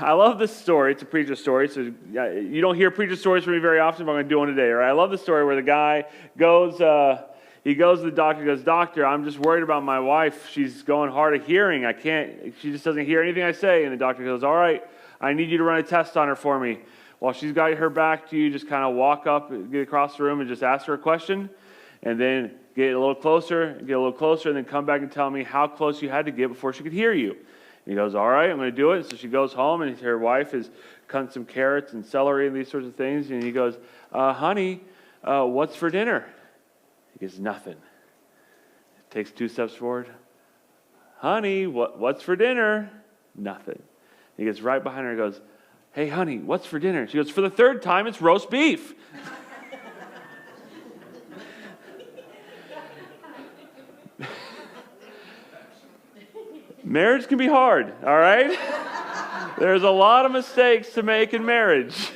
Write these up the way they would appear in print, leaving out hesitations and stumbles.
I love this story. It's a preacher story, so you don't hear preacher stories from me very often, but I'm going to do one today. All right? I love the story where the guy goes, he goes to the doctor, he goes, "Doctor, I'm just worried about my wife. She's going hard of hearing. She just doesn't hear anything I say." And the doctor goes, "All right, I need you to run a test on her for me. While she's got her back to you, just kind of walk up, get across the room, and just ask her a question, and then get a little closer, and then come back and tell me how close you had to get before she could hear you." And he goes, "All right, I'm going to do it." And so she goes home, and her wife is cutting some carrots and celery and these sorts of things. And he goes, "Honey, what's for dinner?" He goes, "Nothing." Takes 2 steps forward. "Honey, what's for dinner?" Nothing. He gets right behind her and goes, "Hey, honey, what's for dinner?" She goes, "For the 3rd time, it's roast beef." Marriage can be hard, all right? There's a lot of mistakes to make in marriage.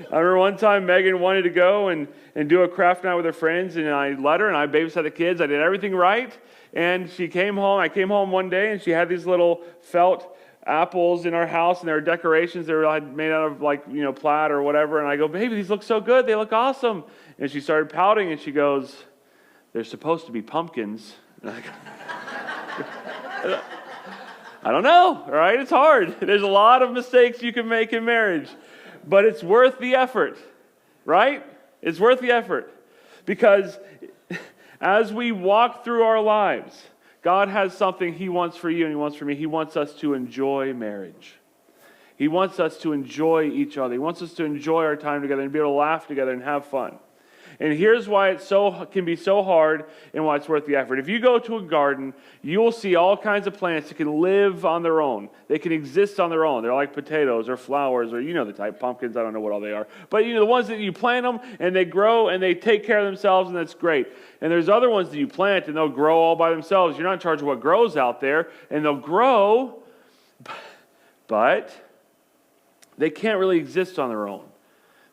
I remember one time Megan wanted to go and do a craft night with her friends, and I let her, and I babysat the kids. I did everything right, and she came home. I came home one day, and she had these little felt apples in our house, and they were decorations. They were made out of plaid or whatever, and I go, "Baby, these look so good. They look awesome." And she started pouting, and she goes, "They're supposed to be pumpkins." And I go, I don't know, all right? It's hard. There's a lot of mistakes you can make in marriage, but it's worth the effort, right? It's worth the effort, because as we walk through our lives, God has something He wants for you and He wants for me. He wants us to enjoy marriage. He wants us to enjoy each other. He wants us to enjoy our time together and be able to laugh together and have fun. And here's why it can be so hard and why it's worth the effort. If you go to a garden, you will see all kinds of plants that can live on their own. They can exist on their own. They're like potatoes or flowers or the type, pumpkins, I don't know what all they are. But the ones that you plant them and they grow and they take care of themselves, and that's great. And there's other ones that you plant and they'll grow all by themselves. You're not in charge of what grows out there, and they'll grow, but they can't really exist on their own.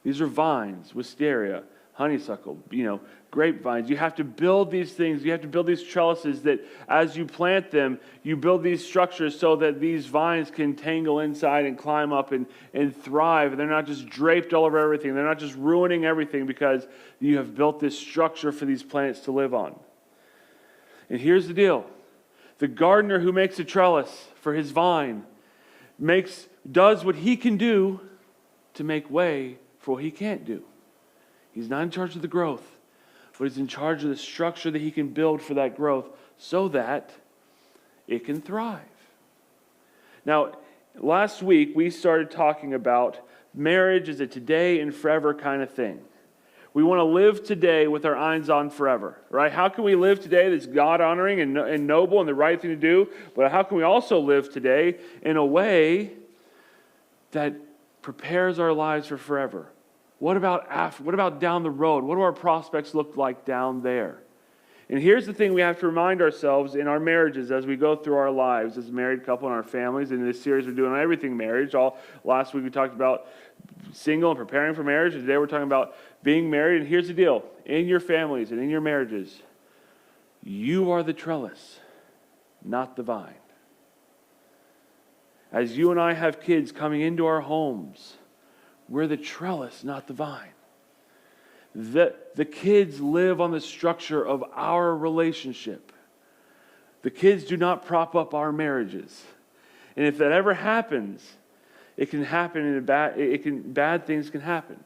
These are vines, wisteria, honeysuckle, grapevines. You have to build these things. You have to build these trellises that as you plant them, you build these structures so that these vines can tangle inside and climb up and thrive. And they're not just draped all over everything. They're not just ruining everything because you have built this structure for these plants to live on. And here's the deal. The gardener who makes a trellis for his vine does what he can do to make way for what he can't do. He's not in charge of the growth, but he's in charge of the structure that he can build for that growth so that it can thrive. Now, last week we started talking about marriage as a today and forever kind of thing. We want to live today with our eyes on forever, right? How can we live today that's God-honoring and noble and the right thing to do? But how can we also live today in a way that prepares our lives for forever? What about down the road? What do our prospects look like down there? And here's the thing we have to remind ourselves in our marriages as we go through our lives as a married couple and our families. In this series we're doing on everything marriage. Last week we talked about single and preparing for marriage. And today we're talking about being married. And here's the deal. In your families and in your marriages, you are the trellis, not the vine. As you and I have kids coming into our homes, we're the trellis, not the vine. The kids live on the structure of our relationship. The kids do not prop up our marriages. And if that ever happens, it can happen bad things can happen.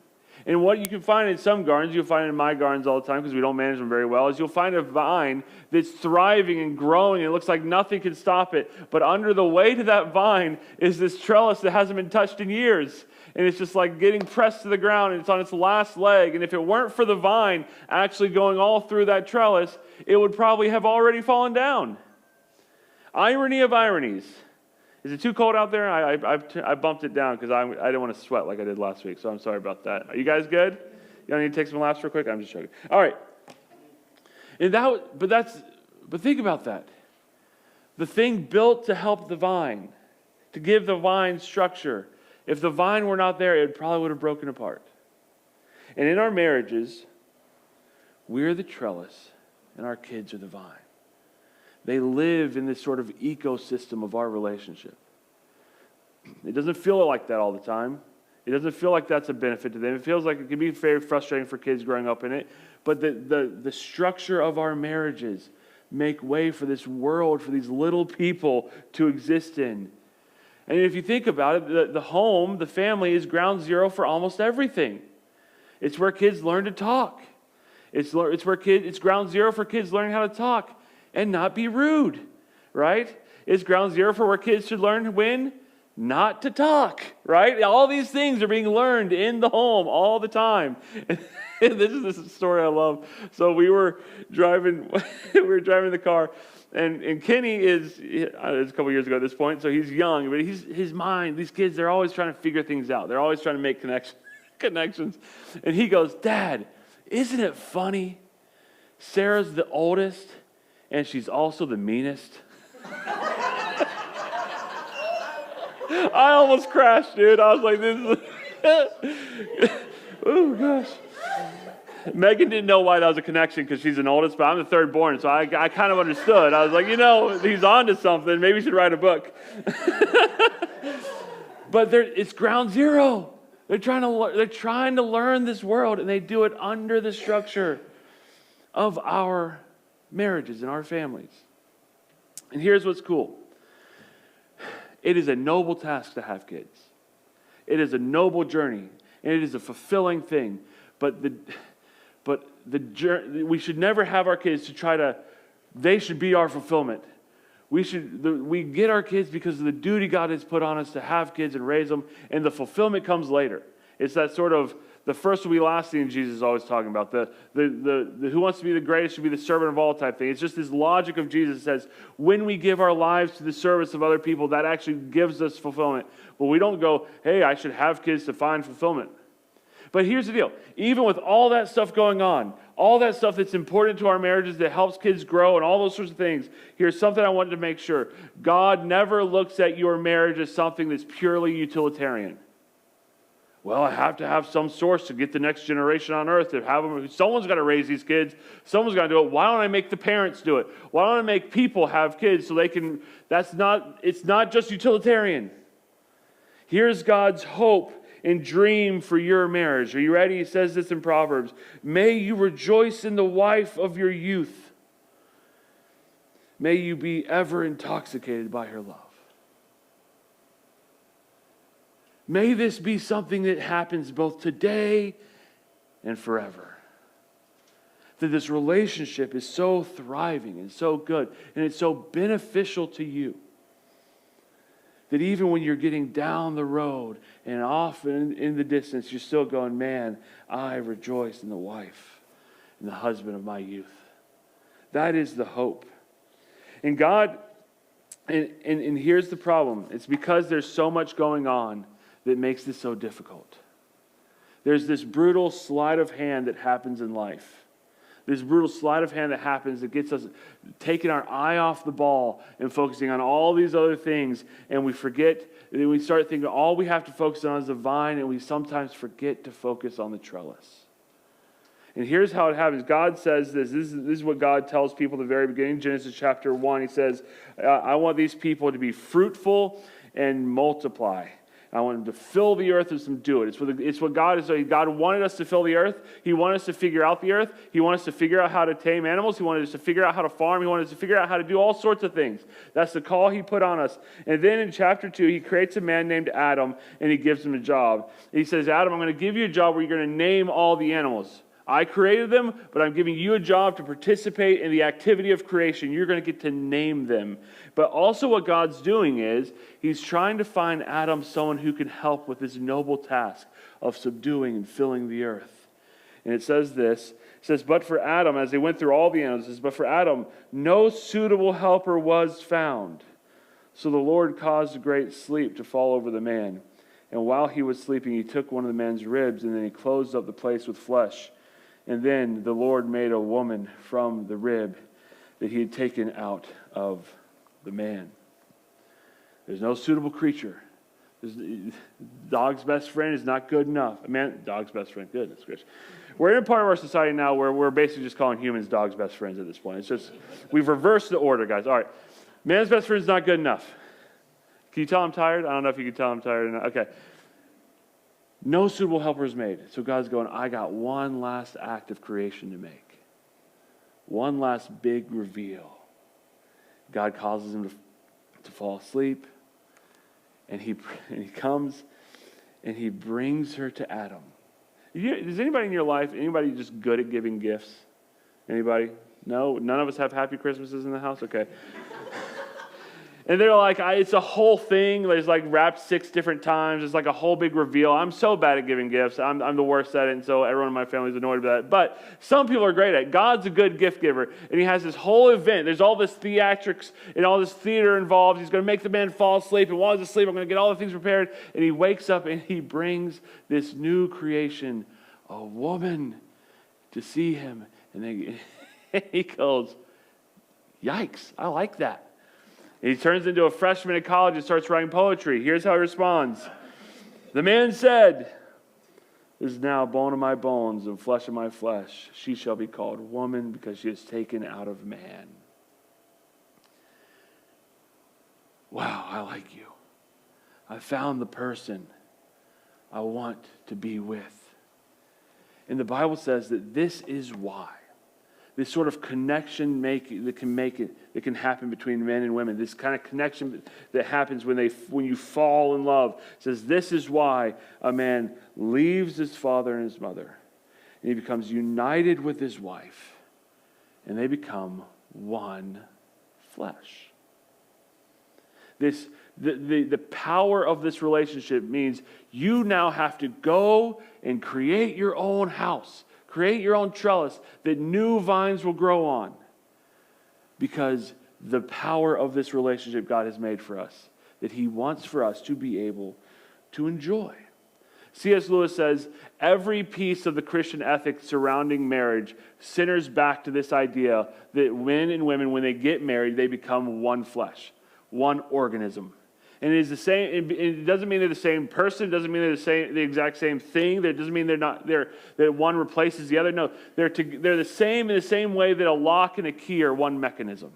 And what you can find in some gardens, you'll find in my gardens all the time because we don't manage them very well, is you'll find a vine that's thriving and growing. And it looks like nothing can stop it. But under the weight of that vine is this trellis that hasn't been touched in years. And it's just like getting pressed to the ground, and it's on its last leg. And if it weren't for the vine actually going all through that trellis, it would probably have already fallen down. Irony of ironies. Is it too cold out there? I bumped it down because I didn't want to sweat like I did last week, so I'm sorry about that. Are you guys good? You don't need to take some laps real quick? I'm just joking. All right. But think about that. The thing built to help the vine, to give the vine structure. If the vine were not there, it probably would have broken apart. And in our marriages, we're the trellis and our kids are the vine. They live in this sort of ecosystem of our relationship. It doesn't feel like that all the time. It doesn't feel like that's a benefit to them. It feels like it can be very frustrating for kids growing up in it. But the structure of our marriages make way for this world, for these little people to exist in. And if you think about it, the home, the family, is ground zero for almost everything. It's where kids learn to talk. It's ground zero for kids learning how to talk and not be rude, right? It's ground zero for where kids should learn when not to talk, right? All these things are being learned in the home all the time. And this is a story I love. So we were driving the car, and Kenny it's a couple years ago at this point, so he's young, but his mind, these kids, they're always trying to figure things out. They're always trying to make connections. And he goes, "Dad, isn't it funny? Sarah's the oldest, and she's also the meanest." I almost crashed, dude. I was like, this is... Oh, gosh. Megan didn't know why that was a connection because she's an oldest, but I'm the third born, so I kind of understood. I was like, he's on to something. Maybe he should write a book. But it's ground zero. They're trying to learn this world, and they do it under the structure of our marriages and our families. And here's what's cool. It is a noble task to have kids. It is a noble journey, and it is a fulfilling thing. But the journey, we should never have our kids they should be our fulfillment. We get our kids because of the duty God has put on us to have kids and raise them, and the fulfillment comes later. It's that sort of the first will be last thing Jesus is always talking about. The who wants to be the greatest should be the servant of all type thing. It's just this logic of Jesus that says when we give our lives to the service of other people, that actually gives us fulfillment. But we don't go, hey, I should have kids to find fulfillment. But here's the deal. Even with all that stuff going on, all that stuff that's important to our marriages that helps kids grow and all those sorts of things, here's something I wanted to make sure. God never looks at your marriage as something that's purely utilitarian. Well, I have to have some source to get the next generation on earth to have them. Someone's got to raise these kids. Someone's got to do it. Why don't I make the parents do it? Why don't I make people have kids so they can? It's not just utilitarian. Here's God's hope and dream for your marriage. Are you ready? He says this in Proverbs. May you rejoice in the wife of your youth. May you be ever intoxicated by her love. May this be something that happens both today and forever. That this relationship is so thriving and so good and it's so beneficial to you. That even when you're getting down the road and off in the distance, you're still going, man, I rejoice in the wife and the husband of my youth. That is the hope. And God, and here's the problem. It's because there's so much going on that makes this so difficult. There's this brutal sleight of hand that happens in life. This brutal sleight of hand that happens that gets us taking our eye off the ball and focusing on all these other things, and we forget, and then we start thinking all we have to focus on is the vine, and we sometimes forget to focus on the trellis. And here's how it happens. God says this is what God tells people at the very beginning, Genesis chapter 1. He says, I want these people to be fruitful and multiply. I want them to fill the earth and subdue it. It's what God is doing. God wanted us to fill the earth. He wanted us to figure out the earth. He wanted us to figure out how to tame animals. He wanted us to figure out how to farm. He wanted us to figure out how to do all sorts of things. That's the call He put on us. And then in chapter 2, He creates a man named Adam, and He gives him a job. He says, Adam, I'm going to give you a job where you're going to name all the animals. I created them, but I'm giving you a job to participate in the activity of creation. You're going to get to name them. But also what God's doing is He's trying to find Adam someone who can help with this noble task of subduing and filling the earth. And it says this. It says, but for Adam, as they went through all the animals, it says, but for Adam, no suitable helper was found. So the Lord caused a great sleep to fall over the man. And while he was sleeping, He took one of the man's ribs, and then He closed up the place with flesh. And then the Lord made a woman from the rib that He had taken out of the man. There's no suitable creature. Dog's best friend is not good enough. Dog's best friend, goodness gracious. We're in a part of our society now where we're basically just calling humans dogs' best friends at this point. It's just, we've reversed the order, guys. All right. Man's best friend is not good enough. Can you tell I'm tired? I don't know if you can tell I'm tired or not. Okay. No suitable helper is made. So God's going, I got one last act of creation to make. One last big reveal. God causes him to fall asleep. And he comes and he brings her to Adam. Is anybody in your life, anybody just good at giving gifts? Anybody? No? None of us have happy Christmases in the house? Okay. And they're like, it's a whole thing. There's like wrapped 6 different times. It's like a whole big reveal. I'm so bad at giving gifts. I'm the worst at it, and so everyone in my family is annoyed by that. But some people are great at it. God's a good gift giver, and he has this whole event. There's all this theatrics and all this theater involved. He's going to make the man fall asleep, and while he's asleep, I'm going to get all the things prepared. And he wakes up, and he brings this new creation, a woman, to see him. And then he goes, yikes, I like that. And he turns into a freshman at college and starts writing poetry. Here's how he responds. The man said, this is now bone of my bones and flesh of my flesh. She shall be called woman because she is taken out of man. Wow, I like you. I found the person I want to be with. And the Bible says that this is why. This sort of connection that can happen between men and women. This kind of connection that happens when you fall in love. It says this is why a man leaves his father and his mother, and he becomes united with his wife, and they become one flesh. The power of this relationship means you now have to go and create your own house. Create your own trellis that new vines will grow on, because the power of this relationship God has made for us, that he wants for us to be able to enjoy. C.S. Lewis says, every piece of the Christian ethic surrounding marriage centers back to this idea that men and women, when they get married, they become one flesh, one organism. And it is the same. It doesn't mean they're the same person. It doesn't mean they're the exact same thing. That doesn't mean that one replaces the other. No, they're the same in the same way that a lock and a key are one mechanism.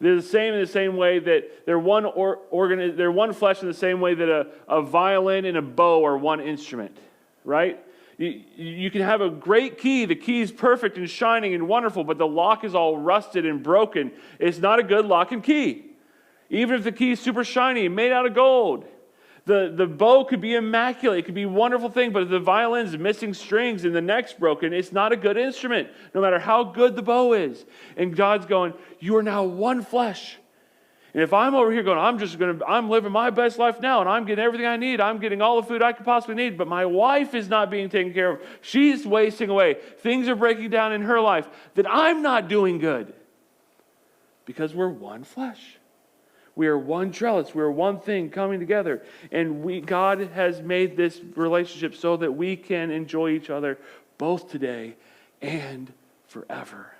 They're the same in the same way that they're one they're one flesh in the same way that a violin and a bow are one instrument, right? You can have a great key. The key is perfect and shining and wonderful, but the lock is all rusted and broken. It's not a good lock and key. Even if the key is super shiny, made out of gold. The bow could be immaculate. It could be a wonderful thing, but if the violin's missing strings and the neck's broken, it's not a good instrument, no matter how good the bow is. And God's going, you are now one flesh. And if I'm over here going, I'm living my best life now, and I'm getting everything I need. I'm getting all the food I could possibly need, but my wife is not being taken care of. She's wasting away. Things are breaking down in her life that I'm not doing good. Because we're one flesh. We are one trellis. We are one thing coming together. And God has made this relationship so that we can enjoy each other both today and forever.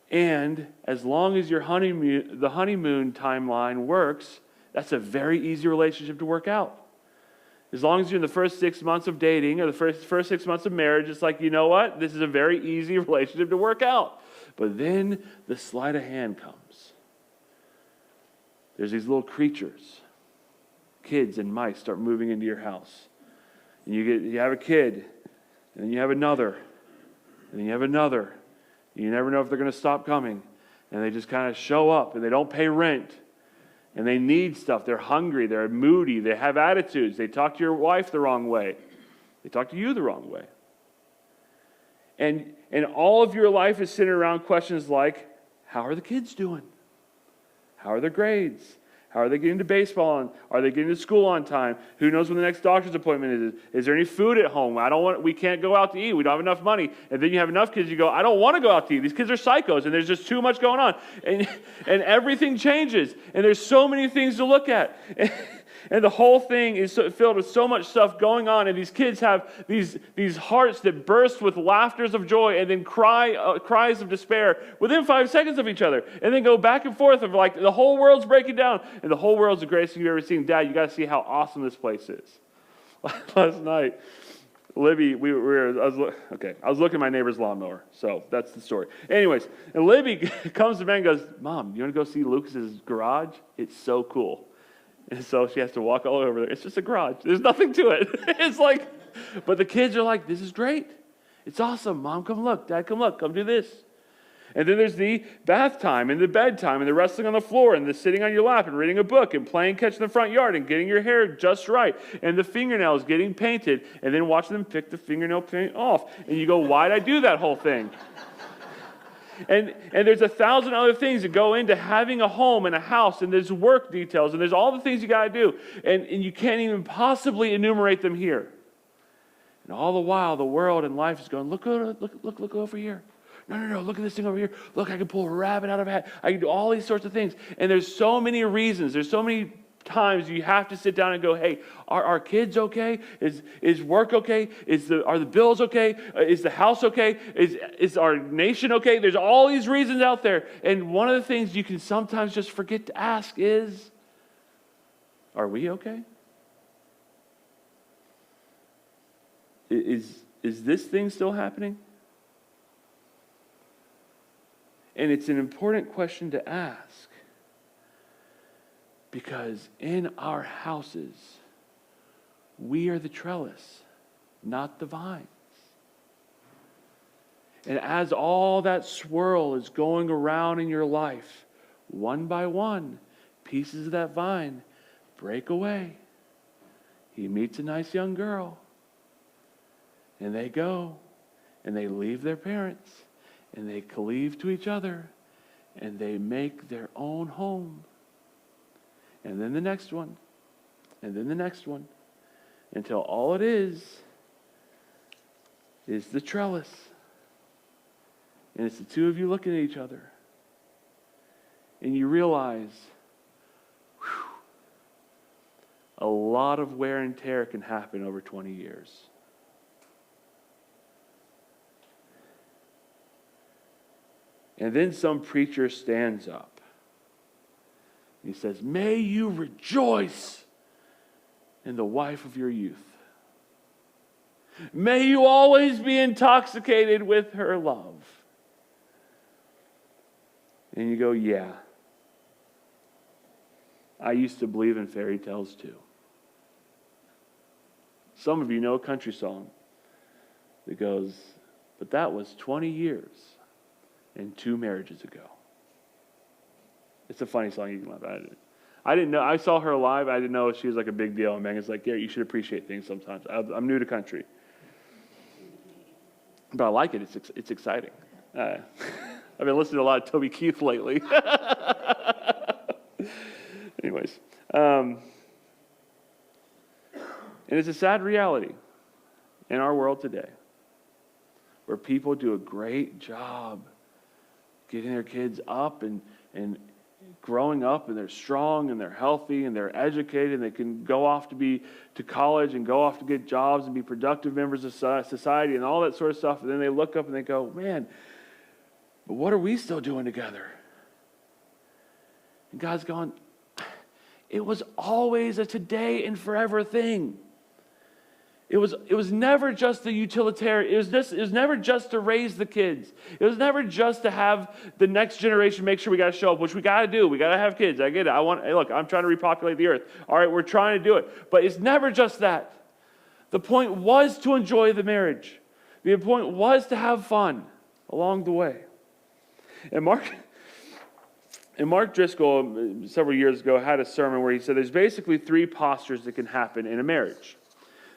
And as long as the honeymoon timeline works, that's a very easy relationship to work out. As long as you're in the first 6 months of dating or the first 6 months of marriage, it's like, you know what? This is a very easy relationship to work out. But then the sleight of hand comes. There's these little creatures, kids and mice, start moving into your house. And you have a kid, and then you have another, and then you have another. You never know if they're going to stop coming. And they just kind of show up, and they don't pay rent. And they need stuff. They're hungry. They're moody. They have attitudes. They talk to your wife the wrong way. They talk to you the wrong way. And all of your life is centered around questions like, how are the kids doing? How are their grades? How are they getting to baseball on? Are they getting to school on time? Who knows when the next doctor's appointment is? Is there any food at home? We can't go out to eat. We don't have enough money. And then you have enough kids, you go, I don't want to go out to eat. These kids are psychos, and there's just too much going on. And everything changes. And there's so many things to look at. And the whole thing is filled with so much stuff going on, and these kids have these hearts that burst with laughters of joy and then cries of despair within 5 seconds of each other, and then go back and forth of like the whole world's breaking down, and the whole world's the greatest thing you've ever seen. Dad, you got to see how awesome this place is. Last night, Libby, I was looking at my neighbor's lawnmower, so that's the story. Anyways, and Libby comes to me and goes, Mom, you want to go see Lucas's garage? It's so cool. And so she has to walk all over there. It's just a garage. There's nothing to it. It's like, but the kids are like, this is great. It's awesome. Mom, come look. Dad, come look. Come do this. And then there's the bath time and the bedtime and the wrestling on the floor and the sitting on your lap and reading a book and playing catch in the front yard and getting your hair just right and the fingernails getting painted and then watching them pick the fingernail paint off. And you go, why'd I do that whole thing? And there's 1,000 other things that go into having a home and a house, and there's work details and there's all the things you got to do. And you can't even possibly enumerate them here. And all the while, the world and life is going, look over here. No, look at this thing over here. Look, I can pull a rabbit out of a hat. I can do all these sorts of things. And there's so many reasons. There's so many times you have to sit down and go, hey, are our kids okay? Is work okay? Are the bills okay? Is the house okay? Is our nation okay? There's all these reasons out there. And one of the things you can sometimes just forget to ask is, are we okay? Is this thing still happening? And it's an important question to ask because in our houses, we are the trellis, not the vines. And as all that swirl is going around in your life, one by one, pieces of that vine break away. He meets a nice young girl, and they go, and they leave their parents, and they cleave to each other, and they make their own home. And then the next one, and then the next one, until all it is the trellis. And it's the two of you looking at each other. And you realize, a lot of wear and tear can happen over 20 years. And then some preacher stands up. He says, may you rejoice in the wife of your youth. May you always be intoxicated with her love. And you go, yeah. I used to believe in fairy tales too. Some of you know a country song that goes, but that was 20 years and 2 marriages ago. It's a funny song. You can laugh at it. I didn't know. I saw her live. I didn't know she was like a big deal. And Megan's like, yeah, you should appreciate things sometimes. I'm new to country. But I like it. It's exciting. I've been listening to a lot of Toby Keith lately. Anyways. And it's a sad reality in our world today where people do a great job getting their kids up and growing up, and they're strong and they're healthy and they're educated and they can go off to college and go off to get jobs and be productive members of society and all that sort of stuff. And then they look up and they go, man, but what are we still doing together? And God's going, it was always a today and forever thing. It was never just the utilitarian. It was never just to raise the kids. It was never just to have the next generation make sure we got to show up, which we got to do. We got to have kids. I get it. Look, I'm trying to repopulate the earth. All right, we're trying to do it. But it's never just that. The point was to enjoy the marriage. The point was to have fun along the way. And Mark Driscoll, several years ago, had a sermon where he said there's basically 3 postures that can happen in a marriage.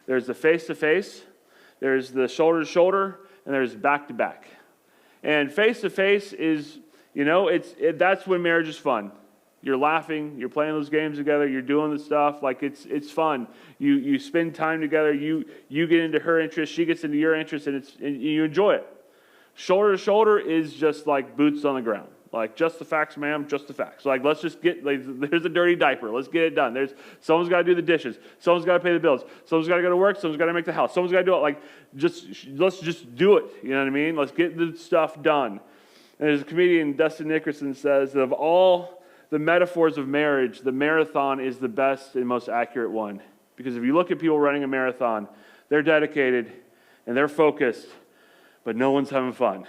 There's the face-to-face, there's the shoulder-to-shoulder, and there's back-to-back. And face-to-face is, that's when marriage is fun. You're laughing, you're playing those games together, you're doing the stuff, like it's fun. You spend time together, you get into her interest, she gets into your interest, and you enjoy it. Shoulder-to-shoulder is just like boots on the ground. Like, just the facts, ma'am, just the facts. Like, let's just there's a dirty diaper. Let's get it done. Someone's got to do the dishes. Someone's got to pay the bills. Someone's got to go to work. Someone's got to make the house. Someone's got to do it. Like, let's just do it. You know what I mean? Let's get the stuff done. And as a comedian, Dustin Nickerson says that of all the metaphors of marriage, the marathon is the best and most accurate one. Because if you look at people running a marathon, they're dedicated, and they're focused, but no one's having fun.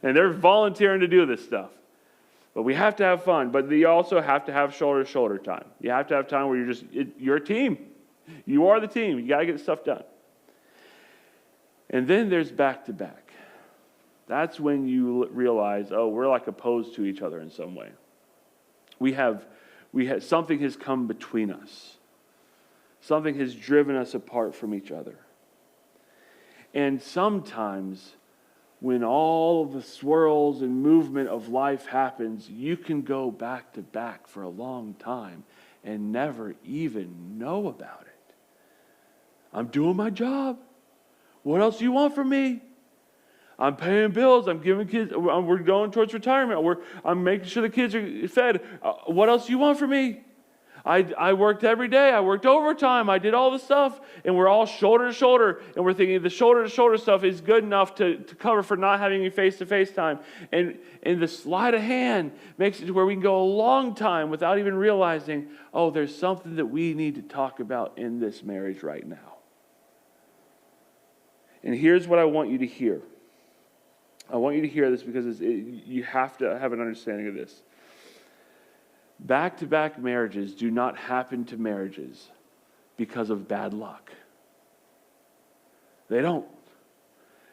And they're volunteering to do this stuff. But we have to have fun. But you also have to have shoulder-to-shoulder time. You have to have time where you're a team. You are the team. You got to get stuff done. And then there's back-to-back. That's when you realize, oh, we're like opposed to each other in some way. We have something has come between us. Something has driven us apart from each other. And sometimes when all of the swirls and movement of life happens, you can go back to back for a long time and never even know about it. I'm doing my job. What else do you want from me? I'm paying bills. I'm giving kids. We're going towards retirement. I'm making sure the kids are fed. What else do you want from me? I worked every day. I worked overtime. I did all the stuff. And we're all shoulder to shoulder. And we're thinking the shoulder to shoulder stuff is good enough to cover for not having any face to face time. And the sleight of hand makes it to where we can go a long time without even realizing, oh, there's something that we need to talk about in this marriage right now. And here's what I want you to hear. I want you to hear this because you have to have an understanding of this. Back-to-back marriages do not happen to marriages because of bad luck. They don't.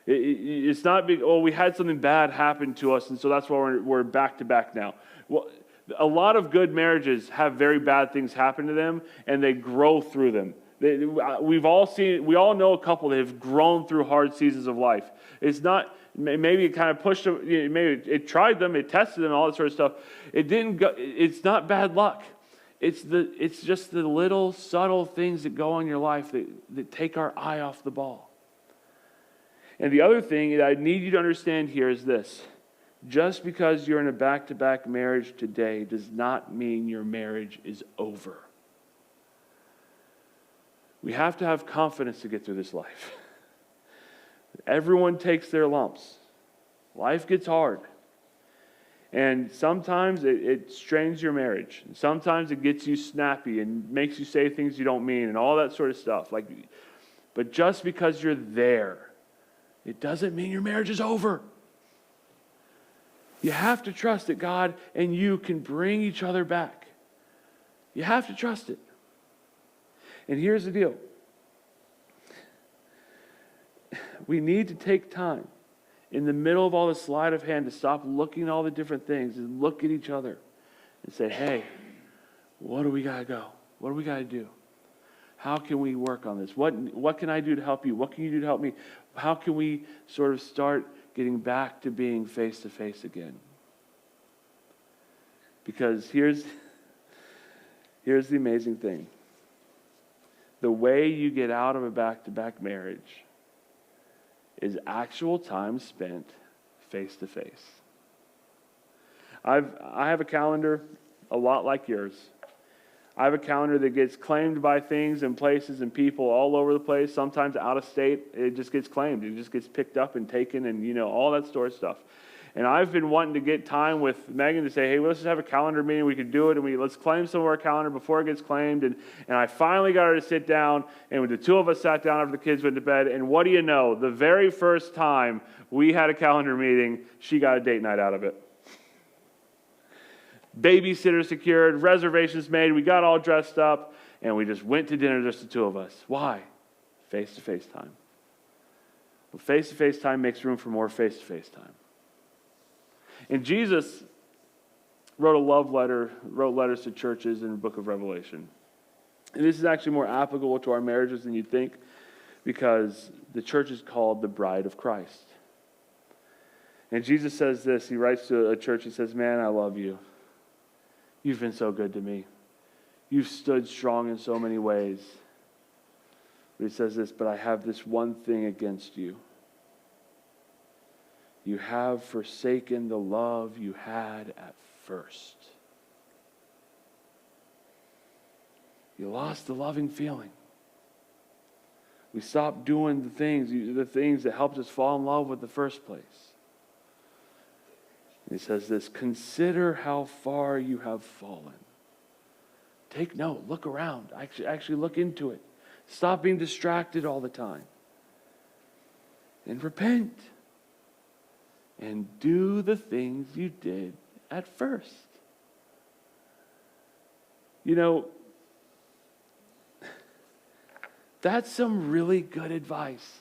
It's not big, oh, we had something bad happen to us, and so that's why we're back-to-back now. Well, a lot of good marriages have very bad things happen to them, and they grow through them. We all know a couple that have grown through hard seasons of life. It's not, maybe it kind of pushed them, maybe it tried them, it tested them, all that sort of stuff. It didn't go, it's not bad luck. It's just the little subtle things that go on in your life that take our eye off the ball. And the other thing that I need you to understand here is this. Just because you're in a back-to-back marriage today does not mean your marriage is over. We have to have confidence to get through this life. Everyone takes their lumps. Life gets hard. And sometimes it strains your marriage. And sometimes it gets you snappy and makes you say things you don't mean and all that sort of stuff. But just because you're there, it doesn't mean your marriage is over. You have to trust that God and you can bring each other back. You have to trust it. And here's the deal. We need to take time in the middle of all the sleight of hand to stop looking at all the different things and look at each other and say, hey, what do we got to go? What do we got to do? How can we work on this? What can I do to help you? What can you do to help me? How can we sort of start getting back to being face-to-face again? Because here's the amazing thing. The way you get out of a back-to-back marriage is actual time spent face-to-face. I have a calendar a lot like yours. I have a calendar that gets claimed by things and places and people all over the place. Sometimes out of state, it just gets claimed. It just gets picked up and taken and, all that sort of stuff. And I've been wanting to get time with Megan to say, hey, let's just have a calendar meeting. We can do it, and let's claim some of our calendar before it gets claimed. And I finally got her to sit down, and the two of us sat down after the kids went to bed. And what do you know? The very first time we had a calendar meeting, she got a date night out of it. Babysitter secured, reservations made, we got all dressed up, and we just went to dinner, just the two of us. Why? Face-to-face time. Well, face-to-face time makes room for more face-to-face time. And Jesus wrote letters to churches in the book of Revelation. And this is actually more applicable to our marriages than you'd think, because the church is called the bride of Christ. And Jesus says this, he writes to a church, he says, man, I love you. You've been so good to me. You've stood strong in so many ways. But he says this, but I have this one thing against you. You have forsaken the love you had at first. You lost the loving feeling. We stopped doing the things that helped us fall in love with the first place. And he says this, consider how far you have fallen. Take note, look around, actually look into it. Stop being distracted all the time. and repent and do the things you did at first. You know, that's some really good advice.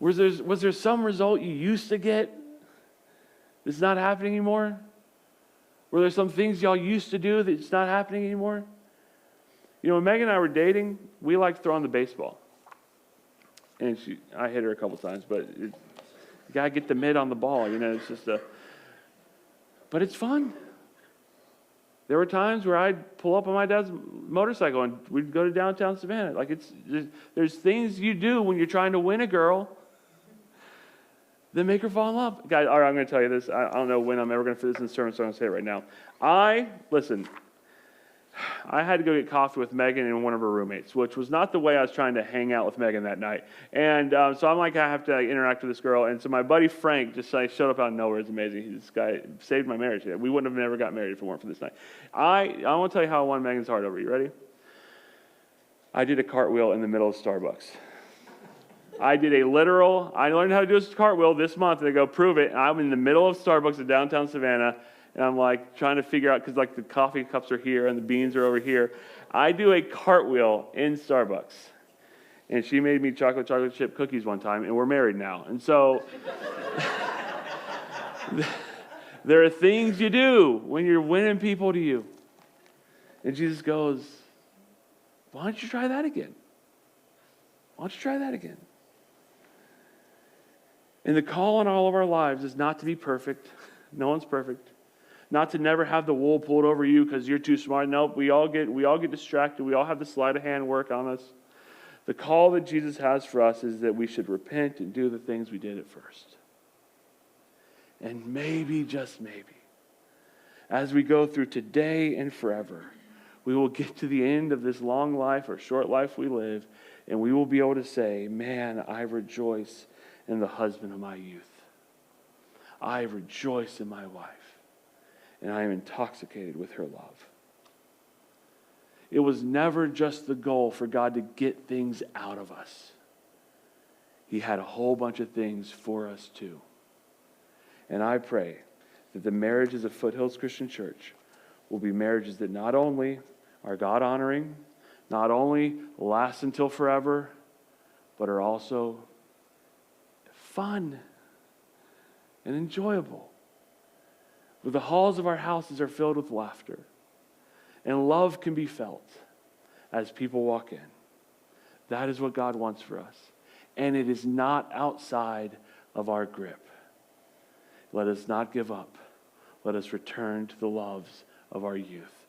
Was there some result you used to get that's not happening anymore? Were there some things y'all used to do that's not happening anymore? You know, when Megan and I were dating, we liked throwing the baseball. And I hit her a couple times, but you got to get the mid on the ball. You know, it's just but it's fun. There were times where I'd pull up on my dad's motorcycle and we'd go to downtown Savannah. Like there's things you do when you're trying to win a girl that make her fall in love. Guys, all right, I'm going to tell you this. I don't know when I'm ever going to fit this in the sermon, so I'm going to say it right now. I had to go get coffee with Megan and one of her roommates, which was not the way I was trying to hang out with Megan that night. And so I'm like, I have to interact with this girl. And so my buddy Frank just showed up out of nowhere. It's amazing. This guy saved my marriage. We wouldn't have never got married if it weren't for this night. I want to tell you how I won Megan's heart over. You ready? I did a cartwheel in the middle of Starbucks. I learned how to do a cartwheel this month. They go, prove it. And I'm in the middle of Starbucks in downtown Savannah. And I'm like trying to figure out, because like the coffee cups are here and the beans are over here. I do a cartwheel in Starbucks. And she made me chocolate chip cookies one time, and we're married now. And so there are things you do when you're winning people to you. And Jesus goes, why don't you try that again? Why don't you try that again? And the call on all of our lives is not to be perfect. No one's perfect. Not to never have the wool pulled over you because you're too smart. Nope, we all get distracted. We all have the sleight of hand work on us. The call that Jesus has for us is that we should repent and do the things we did at first. And maybe, just maybe, as we go through today and forever, we will get to the end of this long life or short life we live, and we will be able to say, man, I rejoice in the husband of my youth. I rejoice in my wife. And I am intoxicated with her love. It was never just the goal for God to get things out of us. He had a whole bunch of things for us too. And I pray that the marriages of Foothills Christian Church will be marriages that not only are God-honoring, not only last until forever, but are also fun and enjoyable. The halls of our houses are filled with laughter, and love can be felt as people walk in. That is what God wants for us, and it is not outside of our grip. Let us not give up. Let us return to the loves of our youth.